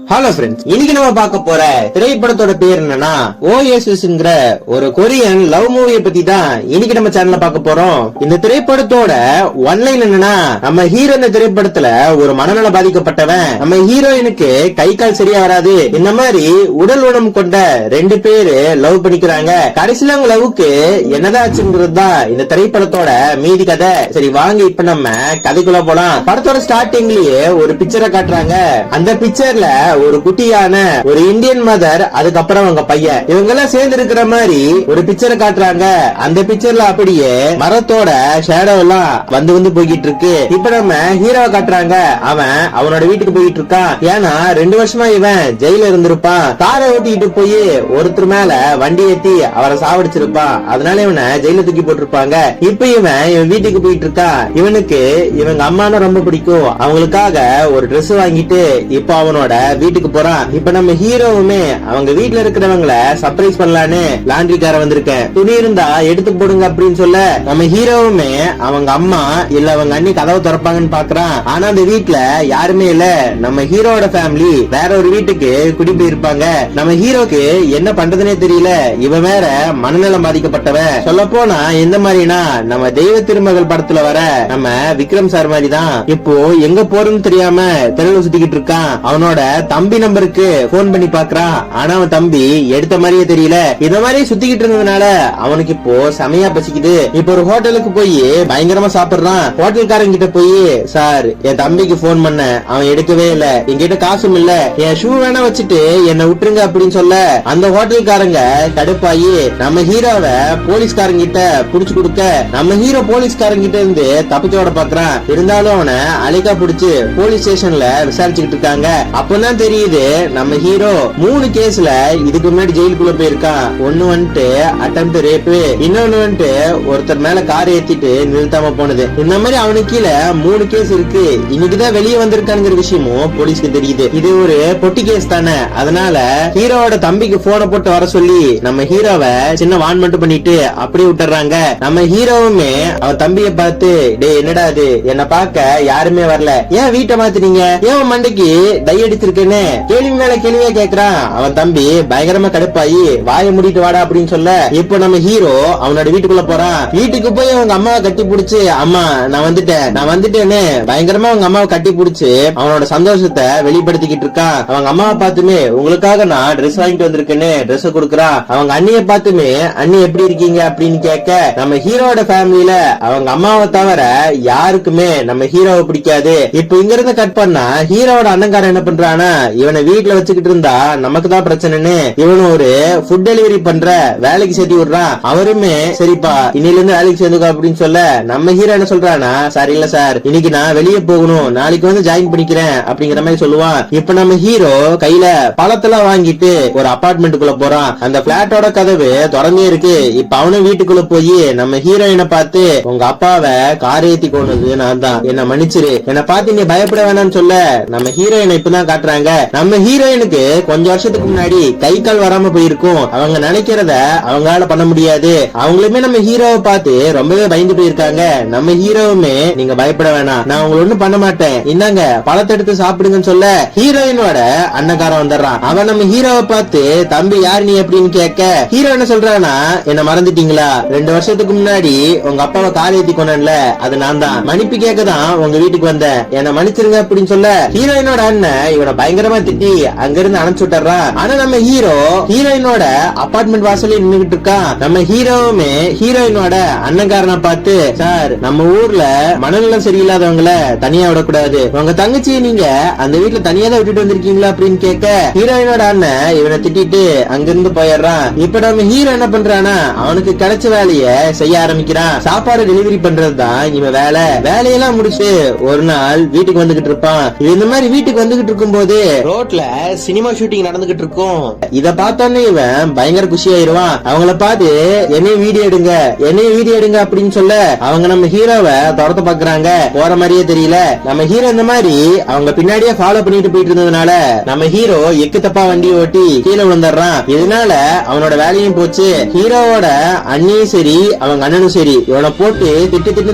Hello friends, இன்னைக்கு நம்ம பார்க்க போற திரைப்படத்தோட பேர் என்னன்னா ஓஎஸ்எஸ்ங்கிற ஒரு கொரியன் லவ் மூவியை பத்தி தான் இன்னைக்கு நம்ம சேனல்ல பார்க்க போறோம். இந்த திரைப்படத்தோட ஒன்லைன் என்னன்னா, நம்ம ஹீரோ இந்த திரைப்படத்துல ஒரு மனநல பாதிக்கப்பட்டவன், நம்ம ஹீரோயினுக்கு கை கால் சரியா வராது, இந்த மாதிரி உடல் ஊனம் கொண்ட ரெண்டு பேரு லவ் பண்ணிக்கிறாங்க. கடைசியில அவங்க லவ்வுக்கு என்னதாச்சுங்கிறது தான் இந்த திரைப்படத்தோட மீதி கதை. சரி வாங்க இப்ப நம்ம கதைக்குள்ள போலாம். படத்தோட ஸ்டார்டிங்லயே ஒரு பிக்சரை காட்டுறாங்க. அந்த பிக்சர்ல ஒரு குட்டியான ஒரு இந்தியன் மதர், அதுக்கப்புறம் அவங்க பையன், இவங்க எல்லாம் சேர்ந்து இருக்கிற மாதிரி ஒரு பிக்சரை காட்டுறாங்க. அந்த பிக்சர்ல அப்படியே மரத்தோட ஷேடோ எல்லாம் வந்து போய்கிட்டு இருக்கு. இப்ப நம்ம ஹீரோவை காட்டுறாங்க. அவன் அவனோட வீட்டுக்கு போயிட்டு இருக்கான். ஏன்னா 2 வருஷமா இவன் ஜெயில இருந்திருப்பான். காரை ஓட்டிட்டு போய் ஒருத்தர் மேல வண்டி ஏத்தி அவரை சாவடிச்சிருப்பான். அதனால இவனை ஜெயில தூக்கி போட்டிருப்பாங்க. இப்ப இவன் வீட்டுக்கு போயிட்டு இருக்கான். இவனுக்கு இவங்க அம்மானா ரொம்ப பிடிக்கும். அவங்களுக்காக ஒரு Dress வாங்கிட்டு இப்ப அவனோட வீட்டுக்கு போறான். இப்ப நம்ம ஹீரோவுமே அவங்க வீட்டுல இருக்கிறவங்களை சர்ப்ரைஸ் பண்ணலான்னு லாண்ட்ரிக்கார வந்திருக்கேன், துணி இருந்தா எடுத்து போடுங்க அப்படின்னு சொல்ல, நம்ம ஹீரோவுமே அவங்க அம்மா இல்ல அவங்க அண்ணி கதவை திறப்பாங்கன்னு பாக்குறான். ஆனா அந்த வீட்டுல யாருமே இல்ல. நம்ம ஹீரோட ஃபேமிலி வேற ஒரு வீட்டுக்கு குடி போயிருப்பாங்க. நம்ம ஹீரோக்கு என்ன பண்றதுனே தெரியல. இவன் வேற மனநலம் பாதிக்கப்பட்டவன். சொல்ல போனா எந்த மாதிரினா, நம்ம தெய்வ திருமகள் படத்துல வர நம்ம விக்ரம் சார் மாதிரி தான். இப்போ எங்க போறதுன்னு தெரியாம தெருவில் சுத்திக்கிட்டு இருக்கான். அவனோட தம்பி நம்பருக்கு போன் பண்ணி பாக்குறான். ஆனா அவன் தம்பி எடுத்த மாதிரியே தெரியல. இந்த மாதிரி சுத்திக்கிட்டு இருந்ததுனால அவனுக்கு இப்போ செமையா பசிக்குது. இப்ப ஒரு ஹோட்டலுக்கு போய் பயங்கரமா சாப்பிடுறான். ஹோட்டல்காரங்க கிட்ட போய், சார் என் தம்பிக்கு போன் பண்ண, அவன் எடுக்கவே இல்ல, என்கிட்ட காசும் இல்ல, என் ஷூ வேணா வச்சுட்டு என்ன விட்டுருங்க அப்படின்னு சொல்ல, அந்த ஹோட்டல்காரங்க கடுப்பாயி நம்ம ஹீரோவை போலீஸ்காரங்க கிட்ட புடிச்சு கொடுக்க, நம்ம ஹீரோ போலீஸ்காரங்க கிட்ட இருந்து தப்பிச்சோட பாக்குறான். இருந்தாலும் அவனை அழைக்கா புடிச்சு போலீஸ் ஸ்டேஷன்ல விசாரிச்சுக்கிட்டு இருக்காங்க. அப்பதான் தெரியுது நம்ம ஹீரோ 3 கேஸ்ல இதுக்கு முன்னாடி ஜெயிலுக்குள்ள போயிருக்கான். ஒன்னு வந்துட்டு அட்டெம்ப்ட் ரேப், இன்னொன்னு வந்துட்டு ஒருத்தர் மேல கார் ஏத்திட்டு நிறுத்தாம போனது. இந்த மாதிரி அவனுக்கு கீழே 3 கேஸ் இருக்கு. இன்னைக்குதான் வெளியே வந்திருக்காங்கிற விஷயமும் போலீஸ்க்கு தெரியுது. இது ஒரு பொட்டி கேஸ் தானே. அதனால ஹீரோவோட தம்பிக்கு போனை போட்டு வர சொல்லி நம்ம ஹீரோவை சின்ன வான் மட்டும் பண்ணிட்டு அப்படியே விட்டுறாங்க. நம்ம ஹீரோவுமே அவன் தம்பிய பார்த்து, டே என்னடா அது, என்ன பார்க்க யாருமே வரல, ஏன் வீட்டை மாத்துறீங்க, ஏன் மண்டைக்கு டை அடிச்சிருக்கேன்னு கேள்வி மேல கேள்வியா கேக்குறான். அவன் தம்பி பயங்கரமா கடுப்பாயி வாயை மூடிட்டு வாடா அப்படின்னு சொல்ல, இப்போ நம்ம ஹீரோ அவனோட வீட்டுக்குள்ள போறான். வீட்டுக்கு போய் அவங்க அம்மாவை கட்டி பிடிச்சு, அம்மா நான் வந்துட்டேன்னு பயங்கரமா அவங்க அம்மாவை கட்டி பிடிச்சு அவனோட சந்தோஷத்தை வெளிப்படுத்திக்கிட்டு இருக்கான். அவங்க அம்மாவை பார்த்துமே, உங்களுக்காக நான் Dress வாங்கிட்டு வந்திருக்கேன்னு Dress கொடுக்குறான். அவங்க அண்ணிய பார்த்துமே, அண்ணி எப்படி இருக்கீங்க அப்படின்னு கேட்க, நம்ம ஹீரோட ஃபேமிலியில அவங்க அம்மாவை தவிர யாருக்குமே நம்ம ஹீரோவை பிடிக்காது. இப்ப இங்க இருந்து கட் பண்ணா ஹீரோட அண்ணங்காரன் என்ன பண்றானா, இவனை வீட்டுல வச்சுக்கிட்டு இருந்தா நமக்கு தான் பிரச்சனைன்னு இவனு ஒரு ஃபுட் டெலிவரி பண்ற வேலைக்கு சேர்த்து விடுறான். அவருமே சரிப்பா இன்னில இருந்து வேலைக்கு சேர்ந்துக்கோ அப்படின்னு சொல்ல, நம்ம ஹீரோ என்ன சொல்றானா, சார் இல்ல சார், இன்னைக்கு நான் வெளியே போகணும், நாளைக்கு வந்து ஜாயின் பண்ணிக்கிறேன் அப்படிங்கிற மாதிரி சொல்லுவான். இப்ப நம்ம ஹீரோ கையில பழத்தெல்லாம் வாங்கிட்டு ஒரு அபார்ட்மெண்ட்டுக்குள்ள போறான். அந்த பிளாட்டோட கதவு திறந்தே இருக்கு. இப்ப அவனும் வீட்டுக்குள்ள போய் நம்ம ஹீரோயினை பார்த்து, உங்க அப்பாவை கார் ஏத்தி கொண்டது நான் தான், என்ன மன்னிச்சிரு, என்ன பார்த்து நீ பயப்பட வேணாம்னு சொல்ல, நம்ம ஹீரோயினை இப்பதான் காட்டுறாங்க. நம்ம ஹீரோயினுக்கு கொஞ்சம் வருஷத்துக்கு முன்னாடி கை கால் வராம போயிருக்கும். அவங்க நினைக்கிறத அவங்களால பண்ண முடியாது. அவங்களுமே நம்ம ஹீரோவை பார்த்து ரொம்பவே பயந்து போயிருக்காங்க. நம்ம ஹீரோவுமே, நீங்க பயப்பட வேணாம், நான் உங்களை ஒண்ணும் பண்ண மாட்டேன், இந்தாங்க பழத்தை எடுத்து சாப்பிடுங்கன்னு சொல்ல, ஹீரோயினோட அண்ணக்காரன் வந்துடுறான். அவன் நம்ம ஹீரோவை பார்த்து, தம்பி யார் நீ அப்படின்னு கேட்க, ஹீரோ என்ன சொல்றானா, என்ன மறந்துட்டீங்களா, 2 வருஷத்துக்கு முன்னாடி உங்க அப்பாவை கார் ஏத்தி கொண்டேன்ல, அது நான் தான், மன்னிப்பு கேட்கதான் உங்க வீட்டுக்கு வந்தேன், என்ன மன்னிச்சிருங்க அப்படின்னு சொல்ல, ஹீரோயினோட அண்ணன் இவனை பயங்கரமா திட்டி அங்கிருந்து அனுப்பிச்சு விட்டுறான். ஆனா நம்ம ஹீரோயினோட அபார்ட்மெண்ட் வாசல்ல நின்னுகிட்டு இருக்கான். நம்ம ஹீரோவுமே ஹீரோயினோட அண்ணன்காரனை பார்த்து, சார் நம்ம ஊர்ல மனநலம் சரியில்லாதவங்கள தனியா விடக்கூடாது, உங்க தங்கச்சியை நீங்க அந்த வீட்டுல தனியா தான் விட்டுட்டு வந்திருக்கீங்களா அப்படின்னு கேட்க, ஹீரோயினோட அண்ணன் இவனை திட்டிட்டு அங்கிருந்து போயிடுறான். இப்ப நம்ம ஹீரோ என்ன பண்றானா, அவனுக்கு கிடைச்ச வேலைய செய்ய ஆரம்பிக்கிறான். சாப்பாடு டெலிவரி பண்றதுதான் இவன் வேலையெல்லாம் முடிச்சு ஒரு நாள் வீட்டுக்கு வந்துகிட்டு இருப்பான். இந்த மாதிரி வீட்டுக்கு வந்துகிட்டு இருக்கும் போது ரோட்ல சினிமா ஷூட்டிங் நடந்துகிட்டு இருக்கும். இத பார்த்தோன்னே இவன் பயங்கர குஷி ஆயிருவான். அவங்கள பார்த்து, என்னையும் வீடியோ எடுங்க அப்படின்னு சொல்ல, அவங்க நம்ம ஹீரோவை துரத்த பாக்குறாங்க. போற மாதிரியே தெரியல. நம்ம ஹீரோ இந்த மாதிரி அவங்க பின்னாடியே ஃபாலோ பண்ணிட்டு போயிட்டு இருந்ததுனால நம்ம ஹீரோ எக்கு தப்பா வண்டி ஓட்டி கீழே விழுந்துடுறான். இதனால அவனோட வேலையும் போச்சு. ஹீரோவோட அண்ணியும் சரி அவங்க அண்ணனும் சரி இவனை போட்டு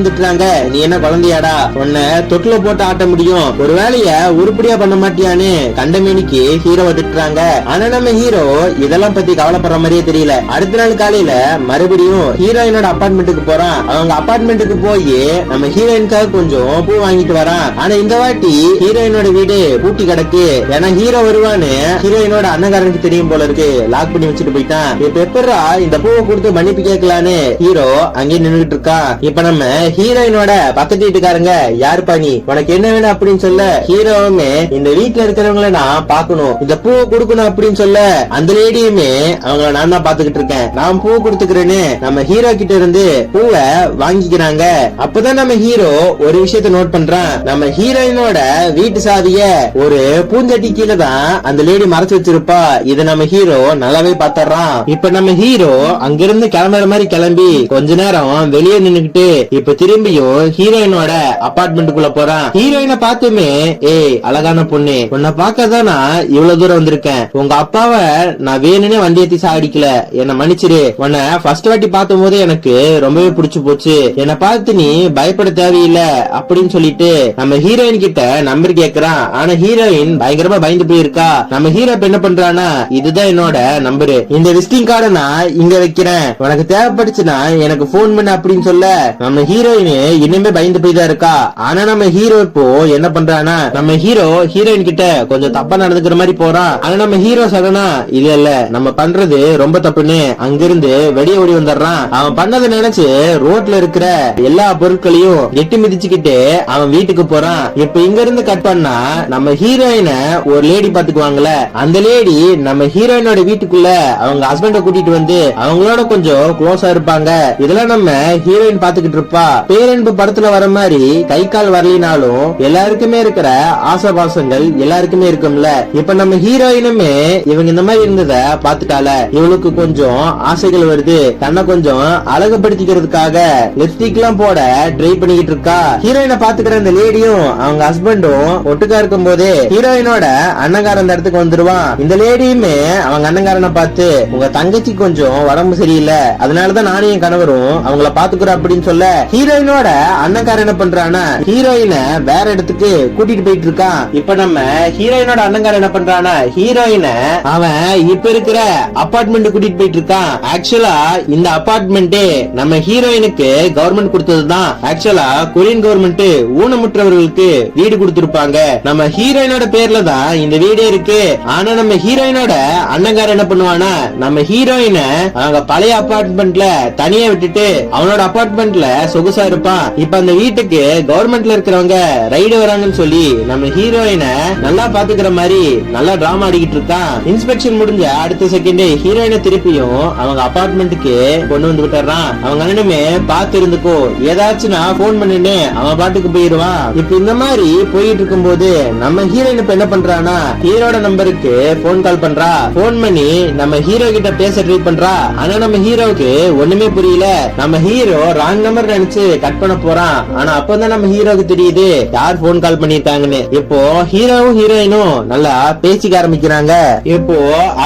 திட்டுறாங்க. நீ என்ன குழந்தையாடா, உன்னை தொட்டில போட்டு ஆட்ட முடியும், ஒரு வேலைய உருப்படியா பண்ண மாட்டியான்னு கண்டமேனிக்கு ஹீரோவை திட்டுறாங்க. ஆனா நம்ம ஹீரோ இதெல்லாம் பத்தி கவலைப்படுற மாதிரியே தெரியல. அடுத்த நாள் காலையில மறுபடியும் ஹீரோயினோட அபார்ட்மெண்ட்டுக்கு போறான். அவங்க அபார்ட்மெண்ட்டுக்கு போய் நம்ம ஹீரோயினுக்காக கொஞ்சம் பூ வாங்கிட்டு வரான். ஆனா இந்த வாட்டி ஹீரோயினோட வீடு பூட்டி கிடக்கு. ஏன்னா ஹீரோ வருவான்னு ஹீரோயினோட அண்ணகாரனுக்கு தெரியும் போல இருக்கு. லாக் பண்ணி வச்சுட்டு போயிட்டான். இப்ப எப்படா இந்த பூவை கொடுத்து மன்னிப்பு கேட்கலான்னு ஹீரோ அங்கே நின்னுட்டு இருக்கான். இப்ப நம்ம ஹீரோயினோட பக்கத்து வீட்டுக்காரங்க யாருப்பா நீ, உனக்கு என்ன வேணும் அப்படின்னு சொல்ல ஹீரோவுமே இந்த வீட்டுல இருக்கிறவங்கள நான் பாக்கணும், இந்த பூவை கொடுக்கணும் அப்படின்னு சொல்ல அந்த லேடியுமே அவங்கள நான் தான் பாத்துக்கிட்டு இருக்கேன், நான் பூ கொடுத்துக்கிறேன்னு நம்ம ஹீரோ கிட்ட இருந்து பூவை வாங்கிக்கிறாங்க. அப்பதான் நம்ம ஹீரோ ஒரு விஷயத்த நோட் பண்றான். நம்ம ஹீரோயினோட வீட்டு சாவிய ஒரு பூஞ்சட்டி கீழே தான் அந்த லேடி மறைச்சு வச்சிருப்பா. இத நம்ம ஹீரோ நல்லாவே பாத்துறான். இப்ப நம்ம ஹீரோ அங்கிருந்து கிளம்புற மாதிரி கிளம்பி கொஞ்ச நேரம் வெளியே நின்னுக்கிட்டு இப்ப திரும்பியும் ஹீரோயினோட அபார்ட்மெண்ட்டுக்குள்ள போறான். ஹீரோயினை பார்த்துமே, ஏய் அழகான பொண்ணு, உன்னை பார்க்கதான் நான் இவ்வளவு தூரம் வந்திருக்கேன். உங்க அப்பாவை நான் வேணும்னே வண்டி ஏத்தி சாடிக்கல, என்ன மன்னிச்சிரு. உன்னை ஃபர்ஸ்ட் வாட்டி பார்த்தும் போது எனக்கு ரொம்பவே பிடிச்சு போச்சு, என்னை பார்த்து நீ பயப்பட தேவையில்லை அப்படின்னு சொல்லிட்டு நம்ம ஹீரோயின் கிட்ட நம்பர் கேக்குறான். ஆனா ஹீரோயின் பயங்கரமா பயந்து போயிருக்கா. நம்ம ஹீரோ என்ன பண்றானா, இதுதான் என்னோட நம்பரு, இந்த விசிட்டிங் கார்டை நான் இங்க வைக்கிறேன், உனக்கு தேவைப்படுச்சுன்னா எனக்கு போன் பண்ண அப்படின்னு சொல்ல நம்ம ஹீரோயின் இனிமே பயந்து போய் தான் இருக்கா. ஆனா நம்ம ஹீரோ இப்போ என்ன பண்றானா, நம்ம ஹீரோ ஹீரோயின் கிட்ட கொஞ்சம் தப்பா நடந்துக்கிற மாதிரி போறான். ஆனா நம்ம ஹீரோ சடனா இல்ல இல்ல நம்ம பண்றது ரொம்ப தப்புன்னு அங்கிருந்து வெளியே ஓடி வந்துடுறான். அவன் பண்ணதை நினைச்சு ரோட்ல இருக்கிற எல்லா பொருட்களையும் எட்டி மிதிச்சுக்கிட்டு அவன் வீட்டுக்கு போறான். இப்ப இங்க இருந்து கட் பண்ணா நம்ம ஹீரோயினை ஒரு லேடி பாத்துக்குவாங்கல்ல, அந்த லேடி நம்ம ஹீரோயினோட வீட்டுக்குள்ள அவங்க ஹஸ்பண்ட கூட்டிட்டு வந்து அவங்களோட கொஞ்சம் க்ளோஸா இருப்பாங்க. இதெல்லாம் நம்ம ஹீரோயின் பாத்துக்கிட்டு இருப்பா. பேரன்பு படத்துல வர மாதிரி கை கால் வரலினாலும் எல்லாருக்குமே இருக்கிற ஆசை பாசங்கள் எல்லாருக்குமே இருக்கும்ல. இப்ப நம்ம ஹீரோயினுமே இவங்க இந்த மாதிரி இருந்தத பாத்துட்டால, இவளுக்கு கொஞ்சம் ஆசைகள் வருது. தன்னை கொஞ்சம் அழகுபடுத்திக்கிறதுக்காக லிப்ஸ்டிக் எல்லாம் போட ட்ரை பண்ணிக்கிட்டு இருக்கா. ஹீரோயினை பாத்துக்கிற இந்த லேடியும் அவங்க ஹஸ்பண்டும் ஒட்டுக்கா இருக்கும் போதே ஹீரோயினோட அண்ணங்காரன் அந்த இடத்துக்கு வந்துருவான். இந்த லேடியுமே அவங்க அண்ணங்காரனை பார்த்து, உங்க தங்கச்சி கொஞ்சம் உடம்பு சரியில்லை, அதனாலதான் நானும் என் கணவரும் அவங்கள பாத்துக்கிறோம் அப்படின்னு சொல்ல ஹீரோயினோட அண்ணங்காரன் என்ன பண்றானா, ஹீரோயினை வேற இடத்துக்கு கூட்டிட்டு போயிட்டு இருக்கான். இப்ப நம்ம ஹீரோயினோட அண்ணங்காரன் என்ன பண்றானா, ஹீரோயினை அவன் இப்ப இருக்கிற அபார்ட்மெண்ட் கூட்டிட்டு போயிட்டு இருக்கான். ஆக்சுவலா இந்த அபார்ட்மெண்ட் நம்ம ஹீரோயினுக்கு கவர்மெண்ட் கொடுத்ததுதான். ஆக்சுவலா கொரியன் கவர்மெண்ட் ஊனமுற்றவர்களுக்கு வீடு கொடுத்திருப்பாங்க. நம்ம ஹீரோயினோட பேர்ல தான் இந்த வீடே இருக்கு. ஆனா நம்ம ஹீரோயினோட அண்ணங்காரன் என்ன பண்ணுவானா, நம்ம ஹீரோயினை அவங்க பழைய அபார்ட்மெண்ட்ல தனியா விட்டுட்டு அவனோட அபார்ட்மெண்ட்ல சொகுசா இருப்பான். இப்ப அந்த வீட்டுக்கு கவர்மெண்ட்ல இருக்கிறவங்க ரைடு வராங்கன்னு சொல்லி நம்ம ஹீரோயினை நல்லா பாத்துக்கிற மாதிரி நல்லா டிராமா ஆடிக்கிட்டு இருக்கான். இன்ஸ்பெக்ஷன் முடிஞ்ச அடுத்த செகண்ட் ஹீரோயினை திருப்பியும் அவங்க அபார்ட்மெண்ட்டுக்கு கொண்டு வந்து விட்டுறான். அவங்க அண்ணனுமே பாத்து இருந்துக்கோ, ஏதாச்சும் நான் போன் பண்ணுன்னு அவன் பாட்டுக்கு போயிருவான். இப்ப இந்த மாதிரி போயிட்டு இருக்கும் போது நம்ம ஹீரோயின் இப்ப என்ன பண்றானா, ஹீரோட நம்பருக்கு போன் கால் பண்றா. போன் பண்ணி நம்ம ஹீரோ கிட்ட பேச ட்ரை பண்றா. ஆனா நம்ம ஹீரோவுக்கு ஒண்ணுமே புரியல. நம்ம ஹீரோ ராங் நம்பர் நினைச்சு கட் பண்ண போறான். ஆனா அப்பதான் நம்ம ஹீரோக்கு தெரியுது யார் போன் கால் பண்ணிருக்காங்கன்னு. இப்போ ஹீரோவும் ஹீரோயினும் நல்லா பேசிக்க ஆரம்பிக்கிறாங்க. இப்போ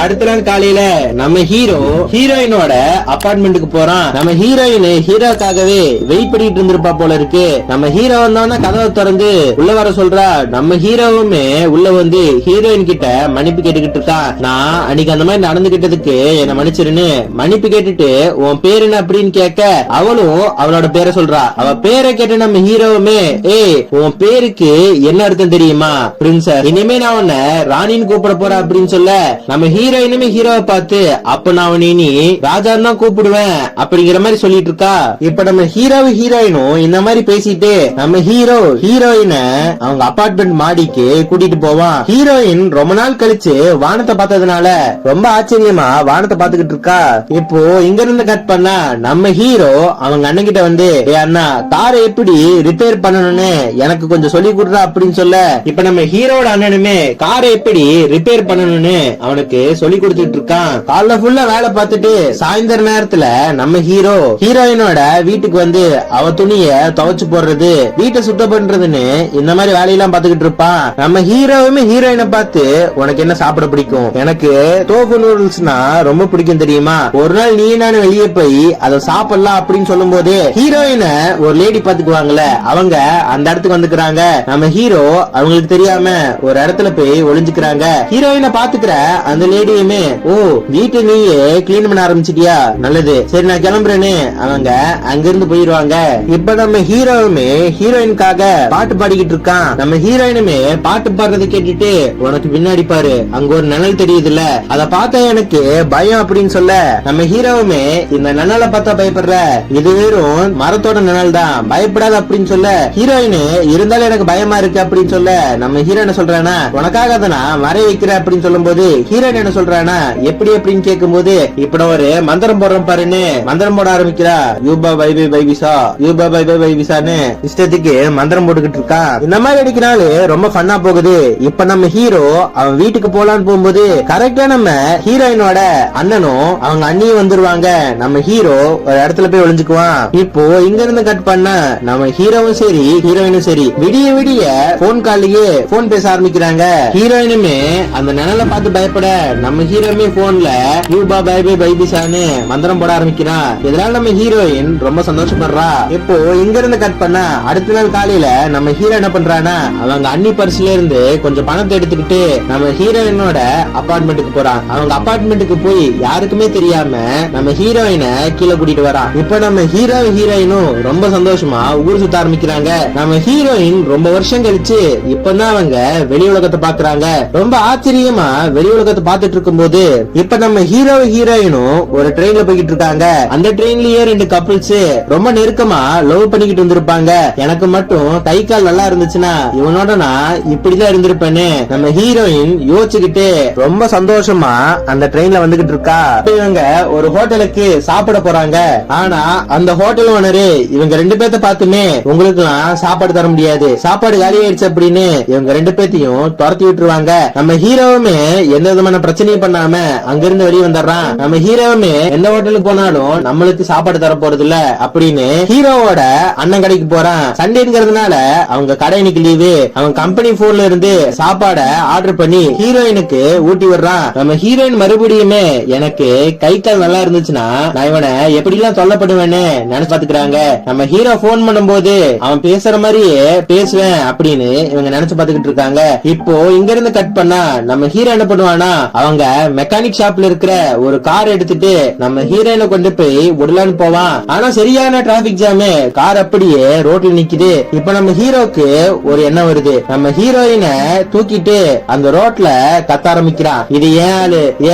அடுத்த நாள் காலையில நம்ம ஹீரோ ஹீரோயினோட அபார்ட்மெண்ட்டுக்கு போறான். நம்ம ஹீரோயின் ஹீரோக்காகவே வெயிட் பண்ணிட்டு இருந்திருப்பா போல இருக்கு. நம்ம ஹீரோ வந்தோன்னா கதவை திறந்து உள்ள வர சொல்றா. நம்ம ஹீரோவுமே உள்ள வந்து ஹீரோயின் கிட்ட மன்னிப்பு கேட்டுக்கிட்டு இருக்கான். நான் அன்னைக்கு அந்த மாதிரி நடந்துகிட்டதுக்கு என்ன மன்னிச்சிருன்னு மன்னிப்பு கேட்டுட்டு உன் பேரு என்ன அப்படின்னு கேட்க அவளும் அவளோட பேரை சொல்றா. அவ பேரை கேட்டு நம்ம ஹீரோவுமே, ஏய் உன் பேருக்கு என்ன அர்த்தம் தெரியுமா பிரின்சஸ், இனிமே நான் உன்னை ராணின்னு கூப்பிட போறேன் அப்படின்னு சொல்ல நம்ம ஹீரோயினுமே ஹீரோவை பார்த்து, அப்ப நான் உன்னை நீ ராஜான்னு தான் கூப்பிடுவேன் அப்படிங்கிற மாதிரி சொல்லிட்டு இருக்கா. இப்ப நம்ம ஹீரோவும் ஹீரோயினும் இந்த மாதிரி பேசிட்டு நம்ம ஹீரோ ஹீரோயினை அவங்க அபார்ட்மெண்ட் மாடிக்கு கூட்டிட்டு போவான். ஹீரோயின் ரொம்ப நாள் கழிச்சு வானத்தை பார்த்ததுனால ரொம்ப ஆச்சரியமா வானத்தை பாத்துக்கிட்டு இருக்கா. இப்போ இங்க இருந்து கட் பண்ணா நம்ம ஹீரோ அவங்க அண்ணன் கிட்ட வந்து, ஏ அண்ணா காரை எப்படி ரிப்பேர் பண்ணணும்னு எனக்கு கொஞ்சம் சொல்லி கொடுறா அப்படின்னு சொல்ல இப்ப நம்ம ஹீரோட அண்ணனுமே காரை எப்படி ரிப்பேர் பண்ணணும்னு அவனுக்கு சொல்லி கொடுத்துட்டு இருக்கான். காலைல ஃபுல்லா வேலை பார்த்துட்டு சாயந்தர நேரத்துல நம்ம ஹீரோ ஹீரோயினோட வீட்டுக்கு வந்து அவ துணிய துவைச்சு போடுறது, வீட்டை சுத்தம் பண்றதுன்னு இந்த மாதிரி வேலையெல்லாம் பாத்துக்கிட்டு இருப்பான். நம்ம ஹீரோவுமே ஹீரோயினை பார்த்து, உனக்கு என்ன சாப்பிட பிடிக்கும், எனக்கு டோஃபு நூடுல்ஸ்னா ரொம்ப பிடிக்கும் தெரியுமா, ஒரு நாள் நீ நானும் வெளியே போய் அதை சாப்பிடலாம் அப்படின்னு சொல்லும் போது ஹீரோயினை ஒரு லேடி பாத்துக்குவாங்கல்ல, அவங்க அந்த இடத்துக்கு வந்துக்கிறாங்க. நம்ம ஹீரோ அவங்களுக்கு தெரியாம ஒரு இடத்துல போய் ஒளிஞ்சுக்கிறாங்க. ஹீரோயினை பாத்துக்கிற அந்த லேடியுமே, ஓ வீட்டை நீயே கிளீன் பண்ண ஆரம்பிச்சிட்டியா, நல்லது, சரி நான் கிளம்புறேன்னு அவங்க அங்கிருந்து போயிருவாங்க. இப்ப நம்ம ஹீரோவுமே ஹீரோயினுக்காக பாட்டு பாடிக்கிட்டு இருக்கான். நம்ம ஹீரோயினுமே பாட்டு பாடுறதை கேட்டுட்டு, உனக்கு பின்னாடி பாரு அங்க ஒரு நிழல் தெரியுதுல்ல, அத பார்த்தா எனக்கு பயம் அப்படின்னு சொல்ல, நம்ம ஹீரோவுமே இந்த நிழலை பார்த்தா பயப்படுற, இது வெறும் மரத்தோட நிழல் தான், பயப்படாத அப்படின்னு சொல்ல, ஹீரோயின் இருந்தாலும் எனக்கு பயமா இருக்கு அப்படின்னு சொல்ல, நம்ம ஹீரோயின் சொல்றானா உனக்காக அதை நான் வரைய வைக்கிறேன் அப்படின்னு சொல்லும் போது, ஹீரோயின் என்ன சொல்றானா எப்படி அப்படின்னு கேட்கும் போது, இப்படி ஒரு மந்திரம் போடுறோம் பாருன்னு மந்திரம் போட ஆரம்பிக்கிறா. யூபா பை பை பை விசா, யூபா பை பை பை விசான்னு இஷ்டத்துக்கு மந்திரம் போட்டுக்கிட்டு இருக்கா. இந்த மாதிரி அடிக்கிறாள், ரொம்ப ஃபன்னா போகுது. இப்ப நம்ம ஹீரோ அவன் வீட்டுக்கு போலான்னு போகும்போது கரெக்டா நம்ம ஹீரோயினோட அண்ணனும் அவங்க அண்ணியும் வந்துருவாங்க. நம்ம ஹீரோ ஒரு இடத்துல போய் ஒளிஞ்சுக்குவான். இப்போ இங்க இருந்து கட் பண்ண நம்ம ஹீரோவும் சரி ஹீரோயினும் சரி விடிய விடிய போன் காலிலேயே போன் பேச ஆரம்பிக்கிறாங்க. ஹீரோயினுமே அந்த நிழலை பார்த்து பயப்பட, நம்ம ஹீரோமே போன்ல யூபா பை பை பை பிசான்னு மந்திரம் போட ஆரம்பிக்கிறான். இதனால நம்ம ஹீரோயின் ரொம்ப சந்தோஷப்படுறா. இப்போ இங்க இருந்து கட் பண்ண அடுத்த நாள் காலையில நம்ம ஹீரோ என்ன பண்றானா அவங்க அண்ணி பர்ஸ்ல இருந்து கொஞ்சம் பணத்தை எடுத்துக்கிட்டு நம்ம ஹீரோயினோட அபார்ட்மெண்ட்டுக்கு போறான். அவங்க அபார்ட்மெண்ட்டுக்கு போய் யாருக்குமே தெரியாம நம்ம ஹீரோயினை கீழே கூட்டிட்டு வரான். இப்ப நம்ம ஹீரோயினும் ரொம்ப சந்தோஷமா ஊர் சுத்த ஆரம்பிக்கிறாங்க. நம்ம ஹீரோயின் ரொம்ப வருஷம் கழிச்சு இப்பதான் அவங்க வெளி உலகத்தை பாக்குறாங்க. ரொம்ப ஆச்சரியமா வெளி உலகத்தை பாத்துட்டு இருக்கும் போது இப்ப நம்ம ஹீரோயினும் ஒரு ட்ரெயின்ல போய்கிட்டு இருக்காங்க. அந்த ட்ரெயின்லயே ரெண்டு கப்பிள்ஸ் ரொம்ப நெருக்கமா லவ் பண்ணிக்கிட்டு வந்திருப்பாங்க. எனக்கு மட்டும் கை கால் நல்லா இருந்துச்சுன்னா இவனோட நான் இப்படிதான் இருந்திருப்பேன்னு நம்ம ஹீரோயின் யோசிச்சுக்கிட்டு ரொம்ப சந்தோஷமா அந்த ட்ரெயின்ல வந்துகிட்டு இருக்கா. இவங்க ஒரு ஹோட்டலுக்கு சாப்பிட போறாங்க. ஆனா அந்த ஹோட்டல் ஓனரு இவங்க ரெண்டு பேர்த்த பார்த்துமே உங்களுக்கு எல்லாம் சாப்பாடு தர முடியாது, சாப்பாடு காலி ஆயிடுச்சு அப்படின்னு இவங்க ரெண்டு பேத்தையும் துரத்தி விட்டுருவாங்க. நம்ம ஹீரோவுமே எந்த விதமான பிரச்சனையும் பண்ணாம அங்கிருந்து வெளியே வந்துடுறான். நம்ம ஹீரோவுமே எந்த ஹோட்டலுக்கு போனாலும் நம்மளுக்கு சாப்பாடு தர போறது இல்ல அப்படின்னு ஹீரோவோட அண்ணன் கடைக்கு போறான். சண்டேங்கிறதுனால அவங்க கடை இன்னைக்கு லீவு. அவங்க கம்பெனி போன்ல இருந்து சாப்பாட ஆர்டர் பண்ணி ஹீரோயினுக்கு ஊட்டி விடுறான். நம்ம ஹீரோயின் மறுபடியுமே எனக்கு கை கால் நல்லா இருந்துச்சுன்னா நான் இவனை எப்படி எல்லாம் சொல்லப்படுவேன்னு நினைச்சு பாத்துக்கிறாங்க. நம்ம ஹீரோ போன் பண்ணும்போது அவன் பேசுற மாதிரியே பேசுவேன் அப்படின்னு இவங்க நினைச்சு பாத்துக்கிட்டு இருக்காங்க. இப்போ இங்க இருந்து கட் பண்ணா நம்ம ஹீரோ என்ன பண்ணுவானா அவங்க மெக்கானிக் ஷாப்ல இருக்கிற ஒரு கார் எடுத்துட்டு நம்ம ஹீரோயினை கொண்டு போய் விடலான்னு போவான். ஆனா சரியான டிராபிக் ஜாம், கார் அப்படியே ரோட்ல நிக்குது. இப்ப நம்ம ஹீரோக்கு ஒரு எண்ணம் வருது. நம்ம ஹீரோயினை தூக்கிட்டு அந்த ரோட்ல கத்த ஆரம்பிக்கிறான். இது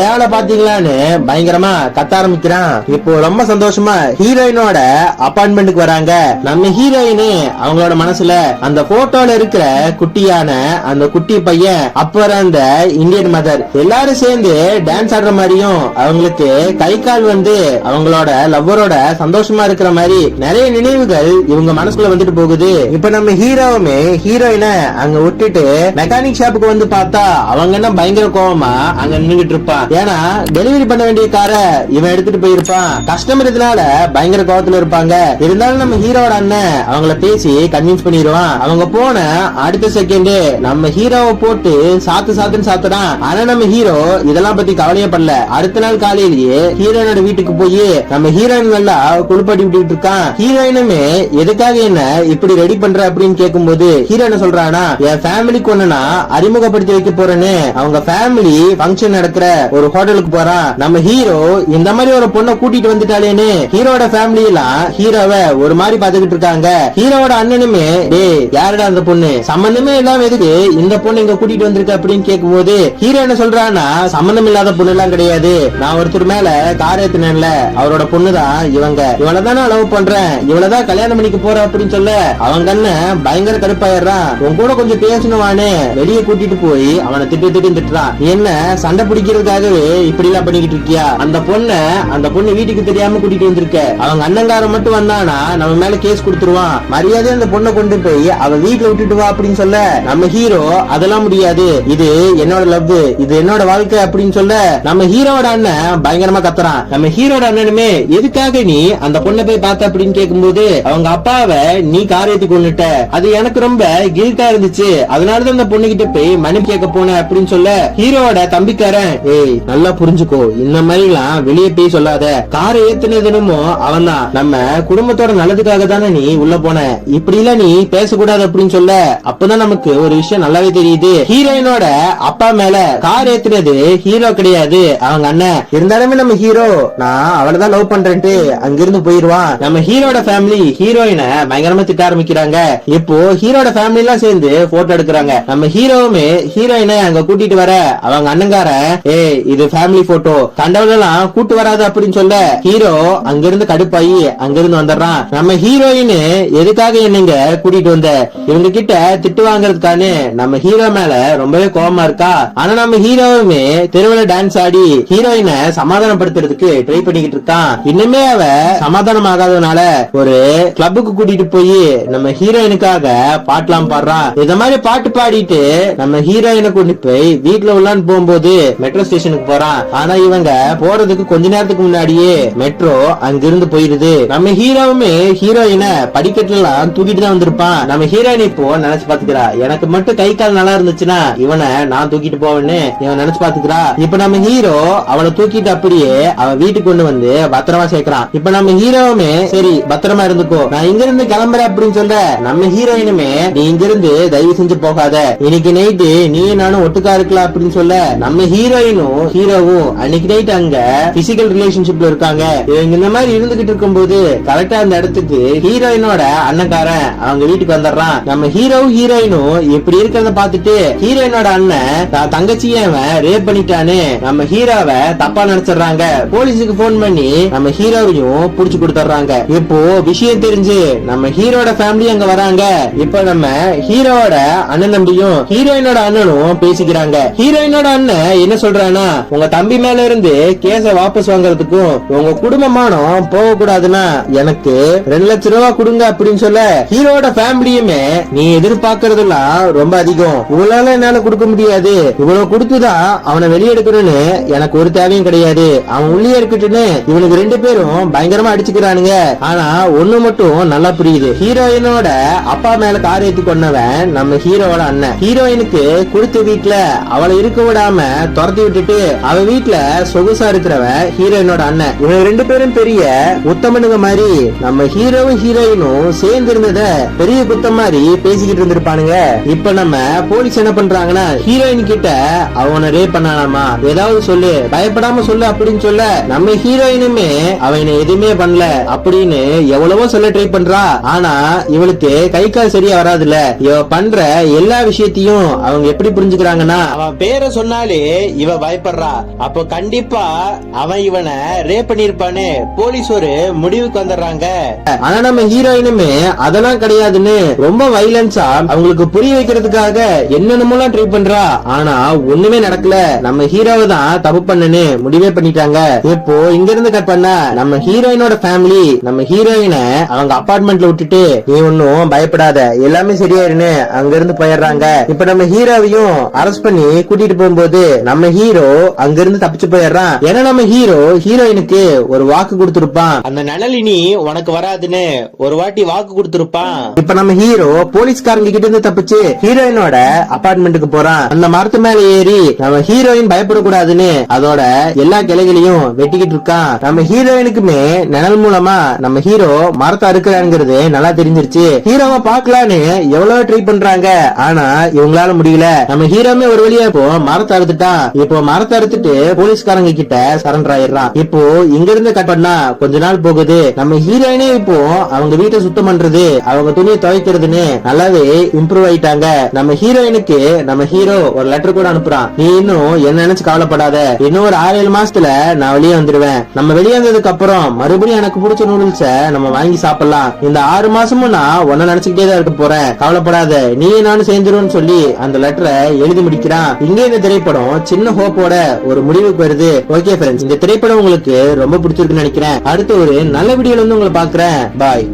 ஏழை பாத்தீங்களான்னு பயங்கரமா கத்த ஆரம்பிக்கிறான். இப்போ ரொம்ப சந்தோஷமா ஹீரோயினோட அபார்ட்மெண்ட்டுக்கு வராங்க. நம்ம ஹீரோயின் அவங்களோட மனசுல அந்த போட்டோல இருக்கிற குட்டியான அந்த குட்டி பையன், அப்புறம் அந்த இந்தியன் மதர் எல்லாரும் சேர்ந்து டான்ஸ் ஆடுற மாதிரியும் அவங்களுக்கு கை கால் வந்து அவங்களோட லவ்வரோட சந்தோஷமா இருக்கிற மாதிரி நிறைய நினைவுகள் இவங்க மனசுக்குள்ள வந்துட்டு போகுது. இப்ப நம்ம ஹீரோவுமே ஹீரோயினை அங்க விட்டுட்டு மெக்கானிக் ஷாப்புக்கு வந்து பார்த்தா அவங்க என்ன பயங்கர கோவமா அங்க நின்றுட்டு இருப்பான். ஏன்னா டெலிவரி பண்ண வேண்டிய காரை இவன் எடுத்துட்டு போயிருப்பான். கஸ்டமர் இதனால பயங்கர கோவத்துல இருப்பாங்க. இருந்தாலும் நம்ம ஹீரோட அண்ணன் அவங்கள பேசி கன்வின்ஸ் பண்ணிடுவான். அவங்க போன அடுத்த செகண்ட் நம்ம ஹீரோவை போட்டு சாத்துன்னு சாத்துறான். ஆனா நம்ம ஹீரோ இதெல்லாம் பத்தி கவலையே பண்ணல. அடுத்த நாள் காலையிலேயே ஹீரோயினோட வீட்டுக்கு போய் நம்ம ஹீரோயின் நல்லா குளிப்பாட்டி விட்டுட்டு இருக்கான். ஹீரோயினுமே எதுக்காக என்ன இப்படி ரெடி பண்ற அப்படின்னு கேட்கும் போது ஹீரோ என்ன சொல்றானா என் ஃபேமிலிக்கு ஒண்ணுனா அறிமுகப்படுத்தி வைக்க போறேன்னு அவங்க ஃபேமிலி ஃபங்க்ஷன் நடக்கிற ஒரு ஹோட்டலுக்கு போறான். நம்ம ஹீரோ இந்த மாதிரி ஒரு பொண்ணை கூட்டிட்டு வந்துட்டாலேன்னு ஹீரோட ஃபேமிலி எல்லாம் ஹீரோவை ஒரு மாதிரி பாத்துக்கிட்டு இருக்காங்க. ஹீரோட அண்ணனுமே டேய் யாருடா அந்த பொண்ணு, சம்பந்தமே இல்லாம எதுக்கு இந்த பொண்ணு இங்க கூட்டிட்டு வந்திருக்க அப்படின்னு கேட்கும் போது ஹீரோ என்ன சொல்றான்னா சம்பந்தம் இல்லாத பொண்ணு எல்லாம் கிடையாது, நான் ஒருத்தர் மேல கார் ஏத்தினேன்ல அவரோட பொண்ணுதான் இவளதான் நான் லவ் பண்றேன், இவளதான் கல்யாணம் பண்ணிக்க போற அப்படின்னு சொல்ல அவங்க அண்ணன் பயங்கர கடுப்பாயிடுறான். உன் கூட கொஞ்சம் பேசணுவானே வெளியே கூட்டிட்டு போய் அவனை திட்டுறான். என்ன சண்டை பிடிக்கிறதுக்காகவே இப்படி எல்லாம் பண்ணிக்கிட்டு இருக்கியா, அந்த பொண்ணு வீட்டுக்கு தெரியாம கூட்டிட்டு வந்திருக்க, அவங்க அண்ணங்காரன் மட்டும் வந்தானா நம்ம மேல கேஸ் கொடுத்துருவான், மரியாதை அந்த பொண்ணை கொண்டு போய் அவ வீட்டுல விட்டுட்டு வா அப்படின்னு சொல்ல நம்ம ஹீரோ அதெல்லாம் முடியாது, இது என்னோட லவ், இது என்னோட வாழ்க்கை அப்படின்னு சொல்ல நம்ம ஹீரோட அண்ணன் பயங்கரமா கத்துறான். நம்ம ஹீரோட அண்ணனுமே எதுக்காக நீ அந்த பொண்ணை போய் பார்த்த அப்படின்னு கேட்கும்போது அவங்க அப்பாவை நீ காரியத்தை கொண்டுட்ட, அது எனக்கு ரொம்ப கில்ட்டா இருந்துச்சு, அதனாலதான் அந்த பொண்ணு கிட்ட போய் மன்னிப்பு கேட்க போன அப்படின்னு சொல்ல ஹீரோட தம்பிக்காரன் ஏய் நல்லா புரிஞ்சுக்கோ, இந்த மாதிரி எல்லாம் வெளியே போய் சொல்லாத, காரை ஏத்துனதுனுமோ அவன் தான், நம்ம குடும்பத்தோட நல்லதுக்காக தானே நீ உள்ள போன, இப்படி எல்லாம் நீ பேசக்கூடாது அப்படின்னு சொல்ல அப்பதான் நமக்கு ஒரு விஷயம் நல்லாவே தெரியுது ஹீரோயினோட அப்பா மேல கார் ஏத்துனது ஹீரோ கிடையாது, அவங்க அண்ணன். இருந்தாலுமே நம்ம ஹீரோ நான் அவளதான் லவ் பண்றேன்ட்டு அங்கிருந்து போயிருவான். நம்ம ஹீரோட ஃபேமிலி ஹீரோயினை பயங்கரமா திட்ட ஆரம்பிக்கிறாங்க. இப்போ ஹீரோட ஃபேமிலி எல்லாம் சேர்ந்து போட்டோ எடுக்கிறாங்க. நம்ம ஹீரோவுமே ஹீரோயினை அங்க கூட்டிட்டு வர அவங்க அண்ணங்கார இது ஃபேமிலி போட்டோ கண்டவெல்லாம் கூட்டு வராது அப்படின்னு சொல்ல ஹீரோ அங்கிருந்து கடுப்பாயி அங்கிருந்து வந்துடுறான். நம்ம ஹீரோயின் எதுக்காக என்னங்க கூட்டிட்டு வந்த, இவங்க கிட்ட திட்டு வாங்குறதுக்கான நம்ம ஹீரோ மேல ரொம்பவே கோபமா இருக்கா. ஆனா நம்ம ஹீரோவுமே தெருவுல டான்ஸ் ஆடி ஹீரோயினை சமாதானப்படுத்துறதுக்கு ட்ரை பண்ணிக்கிட்டு இருக்கான். இன்னுமே அவ சமாதானம் ஆகாதனால ஒரு கிளப்புக்கு கூட்டிட்டு போய் நம்ம ஹீரோயினுக்காக பாட்டுலாம் பாடுறான். இந்த மாதிரி பாட்டு பாடிட்டு நம்ம ஹீரோயினை கூட்டிட்டு போய் வீட்டுல உள்ளான்னு போகும்போது மெட்ரோ ஸ்டேஷனுக்கு போறான். ஆனா இவங்க போறதுக்கு கொஞ்ச நேரத்துக்கு முன்னாடியே மெட்ரோ அங்கிருந்து போயிடுது. நம்ம ஹீரோவுமே ஹீரோயினை படிக்கட்டுல எல்லாம் தூக்கிட்டு தான் வந்திருப்பான். நம்ம ஹீரோயின் இப்போ நினைச்சு பாத்துக்கிறா, எனக்கு மட்டும் கை கால் நல்லா இருந்துச்சுன்னா இவனை நான் தூக்கிட்டு போவேன்னு இவன் நினைச்சு பாத்துக்கிறா. இப்ப நம்ம ஹீரோ அவளை தூக்கிட்டு அப்படியே அவன் வீட்டுக்கு கொண்டு வந்து பத்திரமா சேர்க்கிறான். இப்ப நம்ம ஹீரோவுமே சரி பத்திரமா இருந்துக்கோ, நான் இங்க இருந்து கிளம்புறேன் அப்படின்னு சொல்ற நம்ம ஹீரோயினுமே நீ இங்க இருந்து தயவு செஞ்சு போகாத, இன்னைக்கு நைட்டு நீ நானும் ஒட்டுக்கா இருக்கலாம் அப்படின்னு சொல்ல நம்ம ஹீரோயினும் ஹீரோவும் அன்னைக்கு நைட் அங்க பிசிக்கல் ரிலேஷன்ஷிப்ல இருக்காங்க. இவங்க இந்த மாதிரி இருந்துகிட்டு இருக்கும்போது கரெக்டா அந்த இடத்துக்கு ஹீரோயினோட அண்ணன்காரன் அவங்க வீட்டுக்கு வந்துடுறான். நம்ம ஹீரோவும் ஹீரோயினும் இப்படி இருக்கிறத பாத்துட்டு ஹீரோயினோட அண்ணன் தங்கச்சியை அவன் ரேப் பண்ணிட்டான்னு நம்ம ஹீரோவை தப்பா நினைச்சிடுறாங்க. போலீஸுக்கு போன் பண்ணி நம்ம ஹீரோவையும் புடிச்சு கொடுத்துறாங்க. இப்போ விஷயம் தெரிஞ்சு நம்ம ஹீரோட ஃபேமிலி அங்க வராங்க. இப்ப நம்ம ஹீரோட அண்ணன் தம்பியும் ஹீரோயினோட அண்ணனும் பேசிக்கிறாங்க. ஹீரோயினோட அண்ணன் என்ன சொல்றானா, உங்க தம்பி மேல இருந்து கேஸ வாபஸ் வாங்குறதுக்கும் உங்க குடும்பமானம் போக கூடாதுன்னா எனக்கு 2 லட்சம் ரூபாய் கொடுங்க அப்படின்னு சொல்ல ஹீரோட ஃபேமிலியுமே நீ எதிர்பார்க்கறதெல்லாம் ரொம்ப அதிகம், இவ்வளவு என்னால கொடுக்க முடியாது, இவ்வளவு கொடுத்துதான் அவனை வெளியெடுக்கணும்னு எனக்கு ஒரு தேவையும் கிடையாது, அவன் உள்ளே இருக்கட்டுன்னு இவனுக்கு 2 பேரும் பயங்கரமா அடிச்சுக்கிறானுங்க. ஆனா ஒண்ணு மட்டும் நல்லா புரியுது, ஹீரோயினோட அப்பா மேல கார் ஏத்தி கொண்டவன் நம்ம ஹீரோவோட அண்ணன். ஹீரோயினுக்கு கொடுத்த வீட்டுல அவளை இருக்க விடாம துரத்தி விட்டுட்டு அவ வீட்டுல சொகுசா இருக்கிறவன் ஹீரோயினோட அண்ணன். இவங்க 2 பேரும் பெரிய உத்தமனுங்க மாதிரி நம்ம ஹீரோவும் ஹீரோயினும் சேர்ந்து இருந்தத பெரிய குத்தம் மாதிரி பேசிக்கிட்டு இருந்திருப்பானுங்க. இப்ப நம்ம போலீஸ் என்ன பண்றாங்கன்னா ஹீரோயின் கிட்ட அவனை ரேப் பண்ணானாமா ஏதாவது சொல்லு, பயப்படாம சொல்லு அப்படின்னு சொல்ல நம்ம ஹீரோயினுமே அவனை எதுவுமே பண்ணல அப்படின்னு எவ்வளவோ சொல்ல ட்ரை பண்றா. ஆனா இவளுக்கு கை கால் சரியா வராதுல்ல, இவ பண்ற எல்லா விஷயத்தையும் அவங்க எப்படி புரிஞ்சுக்கிறாங்கன்னா அவன் பேரை சொன்னாலே இவ பயப்படுறா, அப்போ கண்டிப்பா அவன் இவனை ரேப் பண்ணிருப்பானு போலீஸ் ஒரு முடிவுக்கு வந்துடுறாங்க. ஆனா நம்ம ஹீரோயினுமே அதெல்லாம் கிடையாதுன்னு ரொம்ப வைலன்ஸா அவங்களுக்கு புரிய வைக்கிறதுக்காக என்னென்னமோலாம் ட்ரை பண்றா. ஆனா ஒண்ணுமே நடக்கல, நம்ம ஹீரோவை தான் தப்பு பண்ணனு முடிவே பண்ணிட்டாங்க. இப்போ இங்க இருந்து கட் பண்ண நம்ம ஹீரோயினோட ஃபேமிலி நம்ம ஹீரோயினை அவங்க அபார்ட்மெண்ட்ல விட்டுட்டு நீ ஒன்னும் பயப்படாத எல்லாமே சரியாயிருன்னு அங்க இருந்து போயிடுறாங்க. இப்ப நம்ம ஹீரோவையும் அரெஸ்ட் பண்ணி கூட்டிட்டு போகும்போது நம்ம ஹீரோ அங்க இருந்து தப்பிச்சு போயிடுறான். ஏன்னா நம்ம ஹீரோ ஹீரோயினுக்கு ஒரு வாக்கு கொடுத்திருப்பான், அந்த நனலினி உனக்கு வராதுன்னு ஒரு வாட்டி வாக்கு கொடுத்திருப்பான். இப்ப நம்ம ஹீரோ போலீஸ்காரங்க கிட்ட இருந்து தப்பிச்சு ஹீரோயினோட அபார்ட்மெண்ட்டுக்கு போறான். அந்த மரத்து மேல ஏறி நம்ம ஹீரோயின் பயப்படக்கூடாதுன்னு அதோட எல்லா கிளைகளையும் வெட்டிக்கிட்டு இருக்கான். நம்ம ஹீரோயினுக்குமே நிழல் மூலமா நம்ம ஹீரோ மரத்தை அறுக்கிறாங்கிறது நல்லா தெரிஞ்சிருச்சு. ஹீரோவை பாக்கலான்னு எவ்வளவு ட்ரை பண்றாங்க, ஆனா இவங்களால முடியல. நம்ம ஹீரோமே ஒரு வழியா இப்போ மரத்தை அறுத்துட்டான். இப்போ மரத்தை அறுத்துட்டு போலீஸ்காரங்க கிட்ட சரண்டர் ஆயிடுறான். இப்போ இங்க இருந்து கட் பண்ணா கொஞ்ச நாள் போகுது. நம்ம ஹீரோயினே இப்போ அவங்க வீட்டை சுத்தம் பண்றது அவங்க துணியை துவைக்கிறதுன்னு நல்லாவே இம்ப்ரூவ் ஆயிட்டாங்க. நம்ம ஹீரோயினுக்கு நம்ம ஹீரோ ஒரு லெட்டர் கூட அனுப்புறான், நீ இன்னும் என்ன நினைச்சு கவலைப்படாத, இன்னும் ஒரு 6-7 மாசத்துல நான் வெளியே வந்துருவேன், நம்ம வெளியே வந்ததுக்கு அப்புறம் மறுபடியும் எனக்கு பிடிச்ச நூடுல்ஸ நம்ம வாங்கி சாப்பிடலாம், இந்த 6 மாசமும் நான் உன்ன நினைச்சுக்கிட்டே தான் இருக்க போறேன், கவலைப்படாத நீ நானும் சேர்ந்துருன்னு சொல்லி அந்த லெட்டரை எழுதி முடிக்கிறான். இங்க இந்த திரைப்படம் சின்ன ஹோப்போட ஒரு முடிவுக்கு வருது. ஓகே ஃப்ரெண்ட்ஸ், இந்த திரைப்படம் உங்களுக்கு ரொம்ப பிடிச்சிருக்குன்னு நினைக்கிறேன். அடுத்த ஒரு நல்ல வீடியோல வந்து உங்களை பாக்குறேன். பாய்.